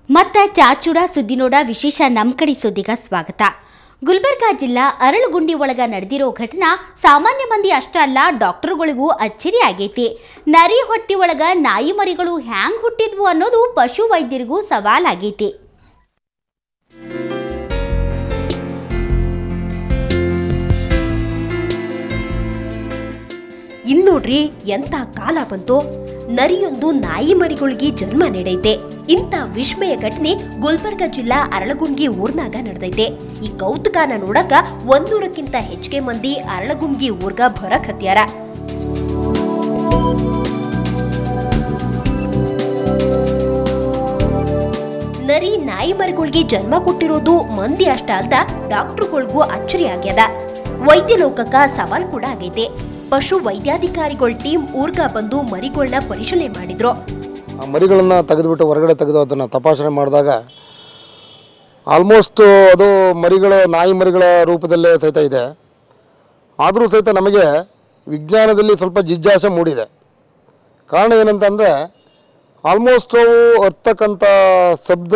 ಮತ್ತ ಚಾಚೂಡ ಸುದ್ದಿನೋಡ ವಿಶೇಷ ನಮ್ಮ ಕಡೆ ಸುದ್ದಿಗ ಸ್ವಾಗತ. ಗುಲ್ಬರ್ಗಾ ಜಿಲ್ಲಾ ಅರಳಗುಂಡಿ ಒಳಗ ನಡೆದಿರೋ ಘಟನಾ ಸಾಮಾನ್ಯ ಮಂದಿ ಅಷ್ಟೇ ಅಲ್ಲ ಡಾಕ್ಟರ್ಗಳಿಗೂ ಅಚ್ಚರಿ ಆಗೈತಿ. ನರಿ ಹೊಟ್ಟಿ ಒಳಗ ನಾಯಿ ಮರಿಗಳು ಹ್ಯಾಂಗ್ ಹುಟ್ಟಿದ್ವು ಅನ್ನೋದು ಪಶು ವೈದ್ಯರಿಗೂ ಸವಾಲಾಗೈತಿ. ಇಲ್ನೋಡ್ರಿ ಎಂತ ಕಾಲ ಬಂತು. ನರಿಯೊಂದು ನಾಯಿ ಮರಿಗಳಿಗೆ ಜನ್ಮ ನೀಡೈತೆ. ಇಂಥ ವಿಸ್ಮಯ ಘಟನೆ ಗುಲ್ಬರ್ಗಾ ಜಿಲ್ಲಾ ಅರಳಗುಂಡಿ ಊರ್ನಾಗ ನಡೆದೈತೆ. ಈ ಕೌತುಕನ ನೋಡಕ 100ಕ್ಕಿಂತ ಹೆಚ್ಚಿಗೆ ಮಂದಿ ಅರಳಗುಂಡಿ ಊರ್ಗ ಬರಕ್ ಹತ್ಯಾರ. ನರಿ ನಾಯಿ ಮರಿಗಳಿಗೆ ಜನ್ಮ ಕೊಟ್ಟಿರೋದು ಮಂದಿ ಅಷ್ಟ ಅಲ್ದ ಡಾಕ್ಟರ್ಗಳಿಗೂ ಅಚ್ಚರಿ ಆಗ್ಯದ. ವೈದ್ಯ ಲೋಕಕ್ಕ ಸವಾಲ್ ಕೂಡ ಆಗೈತೆ. ಪಶು ವೈದ್ಯಾಧಿಕಾರಿಗಳ ಟೀಮ್ ಊರ್ಗ ಬಂದು ಮರಿಗಳನ್ನ ಪರಿಶೀಲನೆ ಮಾಡಿದ್ರು. ಮರಿಗಳನ್ನ ತೆಗೆದುಬಿಟ್ಟು ಹೊರಗಡೆ ತೆಗೆದು ಅದನ್ನು ತಪಾಸಣೆ ಮಾಡಿದಾಗ ಆಲ್ಮೋಸ್ಟ್ ಅದು ಮರಿಗಳು ನಾಯಿ ಮರಿಗಳ ರೂಪದಲ್ಲೇ ಸಹಿತ ಇದೆ. ಆದರೂ ಸಹಿತ ನಮಗೆ ವಿಜ್ಞಾನದಲ್ಲಿ ಸ್ವಲ್ಪ ಜಿಜ್ಞಾಸೆ ಮೂಡಿದೆ. ಕಾರಣ ಏನಂತಂದರೆ ಆಲ್ಮೋಸ್ಟ್ ಅವು ಹತ್ತಕ್ಕಂಥ ಶಬ್ದ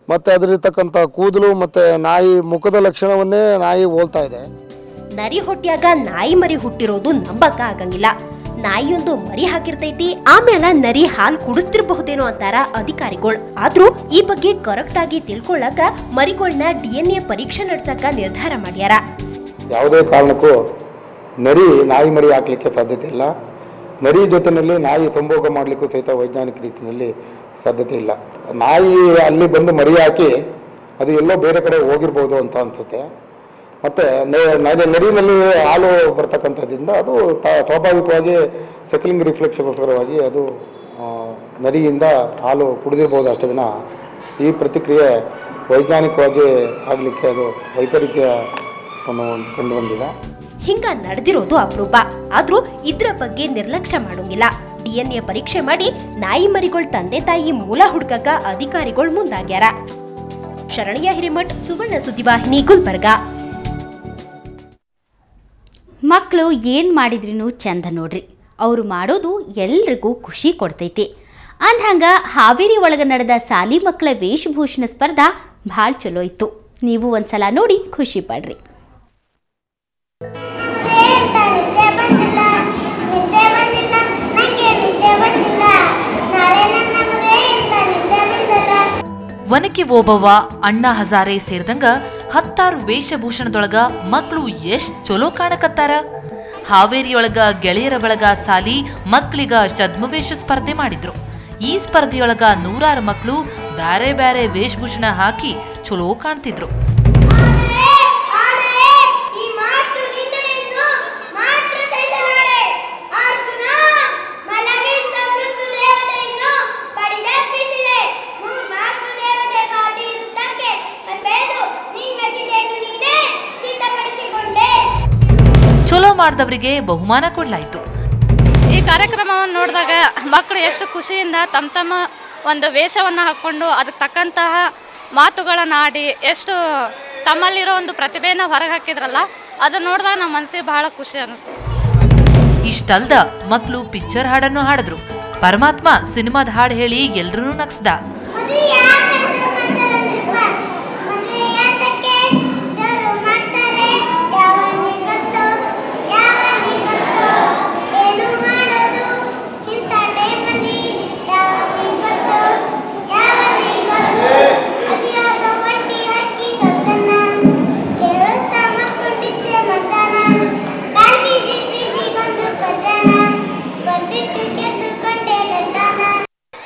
ಮತ್ತು ಅದರಿರ್ತಕ್ಕಂಥ ಕೂದಲು ಮತ್ತು ನಾಯಿ ಮುಖದ ಲಕ್ಷಣವನ್ನೇ ನಾಯಿ ಹೋಲ್ತಾ ಇದೆ. ನರಿ ಹೊಟ್ಯಾಗ ನಾಯಿ ಮರಿ ಹುಟ್ಟಿರೋದು ನಂಬಕ ಆಗಂಗಿಲ್ಲ. ನಾಯಿಯೊಂದು ಮರಿ ಹಾಕಿರ್ತೈತಿ, ಆಮೇಲೆ ನರಿ ಹಾಲು ಕುಡಿಸ್ತಿರ್ಬಹುದೇನೋ ಅಂತಾರ ಅಧಿಕಾರಿಗಳು. ಆದ್ರೂ ಈ ಬಗ್ಗೆ ಕರೆಕ್ಟ್ ಆಗಿ ತಿಳ್ಕೊಳ್ಳಕ ಮರಿಗಳನ್ನ DNA ಪರೀಕ್ಷೆ ನಡೆಸಕ ನಿರ್ಧಾರ ಮಾಡ್ಯಾರ. ಯಾವುದೇ ಕಾರಣಕ್ಕೂ ನರಿ ನಾಯಿ ಮರಿ ಹಾಕ್ಲಿಕ್ಕೆ ಸಾಧ್ಯತೆ ಇಲ್ಲ. ನರಿ ಜೊತೆಯಲ್ಲಿ ನಾಯಿ ಸಂಭೋಗ ಮಾಡಲಿಕ್ಕೂ ಸಹಿತ ವೈಜ್ಞಾನಿಕ ರೀತಿಯಲ್ಲಿ ಸಾಧ್ಯತೆ ಇಲ್ಲ. ನಾಯಿ ಅಲ್ಲಿ ಬಂದು ಮರಿ ಹಾಕಿ ಅದು ಎಲ್ಲೋ ಬೇರೆ ಕಡೆ ಹೋಗಿರ್ಬೋದು ಅಂತ ಅನ್ಸುತ್ತೆ. ಮತ್ತು ನರಿನಲ್ಲಿ ಹಾಲು ಬರ್ತಕ್ಕಂಥದ್ರಿಂದ ಅದು ಸ್ವಾಭಾವಿಕವಾಗಿ ಸೆಕ್ಲಿಂಗ್ ರಿಫ್ಲೆಕ್ಸ್ಗೋಸ್ಕರವಾಗಿ ಅದು ನರಿಯಿಂದ ಹಾಲು ಕುಡಿದಿರ್ಬೋದು ಅಷ್ಟೇ ವಿನ ಈ ಪ್ರತಿಕ್ರಿಯೆ ವೈಜ್ಞಾನಿಕವಾಗಿ ಆಗಲಿಕ್ಕೆ ಅದು ವೈಪರೀತ್ಯವನ್ನು ಕಂಡು ಬಂದಿದೆ. ಹಿಂಗ ನಡೆದಿರೋದು ಅಪರೂಪ. ಆದ್ರೂ ಇದ್ರ ಬಗ್ಗೆ ನಿರ್ಲಕ್ಷ್ಯ ಮಾಡೋಂಗಿಲ್ಲ. DNA ಪರೀಕ್ಷೆ ಮಾಡಿ ನಾಯಿ ಮರಿಗಳ ತಂದೆ ತಾಯಿ ಮೂಲ ಹುಡ್ಕಕ ಅಧಿಕಾರಿಗಳು ಮುಂದಾಗ್ಯಾರ. ಶರಣ್ಯ ಹಿರೇಮಠ್, ಸುವರ್ಣ ಸುದ್ದಿವಾಹಿನಿ, ಗುಲ್ಬರ್ಗಾ. ಮಕ್ಕಳು ಏನು ಮಾಡಿದ್ರೂ ಚಂದ ನೋಡ್ರಿ. ಅವರು ಮಾಡೋದು ಎಲ್ರಿಗೂ ಖುಷಿ ಕೊಡ್ತೈತಿ. ಅಂದ್ಹಂಗ ಹಾವೇರಿ ಒಳಗೆ ನಡೆದ ಸಾಲಿ ಮಕ್ಕಳ ವೇಷಭೂಷಣ ಸ್ಪರ್ಧಾ ಭಾಳ ಚಲೋ ಇತ್ತು. ನೀವು ಒಂದ್ಸಲ ನೋಡಿ ಖುಷಿ ಪಡ್ರಿ. ವನಕ್ಕೆ ಓಬವ್ವ, ಅಣ್ಣಾ ಹಜಾರೆ ಸೇರಿದಂಗ 10 ವೇಷಭೂಷಣದೊಳಗ ಮಕ್ಕಳು ಎಷ್ಟ್ ಚಲೋ ಕಾಣಕತ್ತಾರ. ಹಾವೇರಿಯೊಳಗ ಗೆಳೆಯರ ಬಳಗ ಸಾಲಿ ಮಕ್ಕಳಿಗ ಛದ್ಮವೇಷ ಸ್ಪರ್ಧೆ ಮಾಡಿದ್ರು. ಈ ಸ್ಪರ್ಧೆಯೊಳಗ 100 ಮಕ್ಕಳು ಬ್ಯಾರೆ ಬ್ಯಾರೆ ವೇಷಭೂಷಣ ಹಾಕಿ ಚಲೋ ಕಾಣ್ತಿದ್ರು. ಚಲೋ ಮಾಡಿದವರಿಗೆ ಬಹುಮಾನ ಕೊಡಲಾಯಿತು. ಈ ಕಾರ್ಯಕ್ರಮವನ್ನು ನೋಡಿದಾಗ ಮಕ್ಕಳು ಎಷ್ಟು ಖುಷಿಯಿಂದ ತಮ್ಮ ಒಂದು ವೇಷವನ್ನು ಹಾಕ್ಕೊಂಡು ಅದಕ್ಕೆ ತಕ್ಕಂತಹ ಮಾತುಗಳನ್ನು ಆಡಿ ಎಷ್ಟು ತಮ್ಮಲ್ಲಿರೋ ಒಂದು ಪ್ರತಿಭೆಯನ್ನು ಹೊರಗೆ ಹಾಕಿದ್ರಲ್ಲ, ಅದನ್ನು ನೋಡಿದಾಗ ನಮ್ಮ ಮನಸ್ಸಿಗೆ ಬಹಳ ಖುಷಿ ಅನಿಸ್ತು. ಇಷ್ಟಲ್ದ ಮಕ್ಕಳು ಪಿಕ್ಚರ್ ಹಾಡನ್ನು ಹಾಡಿದ್ರು. ಪರಮಾತ್ಮ ಸಿನಿಮಾದ ಹಾಡು ಹೇಳಿ ಎಲ್ರೂ ನಗ್ಸ್ದ.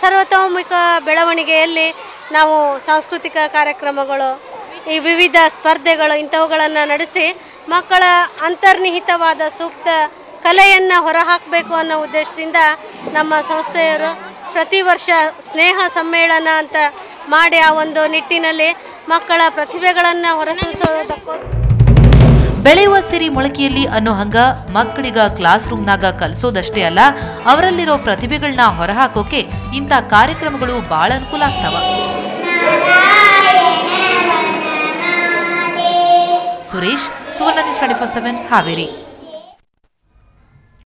ಸರ್ವತೋಮುಖ ಬೆಳವಣಿಗೆಯಲ್ಲಿ ನಾವು ಸಾಂಸ್ಕೃತಿಕ ಕಾರ್ಯಕ್ರಮಗಳು, ಈ ವಿವಿಧ ಸ್ಪರ್ಧೆಗಳು ಇಂಥವುಗಳನ್ನು ನಡೆಸಿ ಮಕ್ಕಳ ಅಂತರ್ನಿಹಿತವಾದ ಸೂಕ್ತ ಕಲೆಯನ್ನು ಹೊರಹಾಕಬೇಕು ಅನ್ನೋ ಉದ್ದೇಶದಿಂದ ನಮ್ಮ ಸಂಸ್ಥೆಯವರು ಪ್ರತಿ ವರ್ಷ ಸ್ನೇಹ ಸಮ್ಮೇಳನ ಅಂತ ಮಾಡಿ ಆ ಒಂದು ನಿಟ್ಟಿನಲ್ಲಿ ಮಕ್ಕಳ ಪ್ರತಿಭೆಗಳನ್ನು ಹೊರಸೂಸೋದಕ್ಕೋಸ್ಕರ ಬೆಳೆಯುವ ಸಿರಿ ಮೊಳಕೆಯಲ್ಲಿ ಅನ್ನೋ ಹಂಗ ಮಕ್ಕಳಿಗ ಕ್ಲಾಸ್ ರೂಮ್ನಾಗ ಕಲಿಸೋದಷ್ಟೇ ಅಲ್ಲ, ಅವರಲ್ಲಿರೋ ಪ್ರತಿಭೆಗಳನ್ನ ಹೊರಹಾಕೋಕೆ ಇಂಥ ಕಾರ್ಯಕ್ರಮಗಳು ಬಹಳ ಅನುಕೂಲ ಆಗ್ತಾವ. ಸುರೇಶ್, ಸುವರ್ಣ ನ್ಯೂಸ್ 24/7, ಹಾವೇರಿ.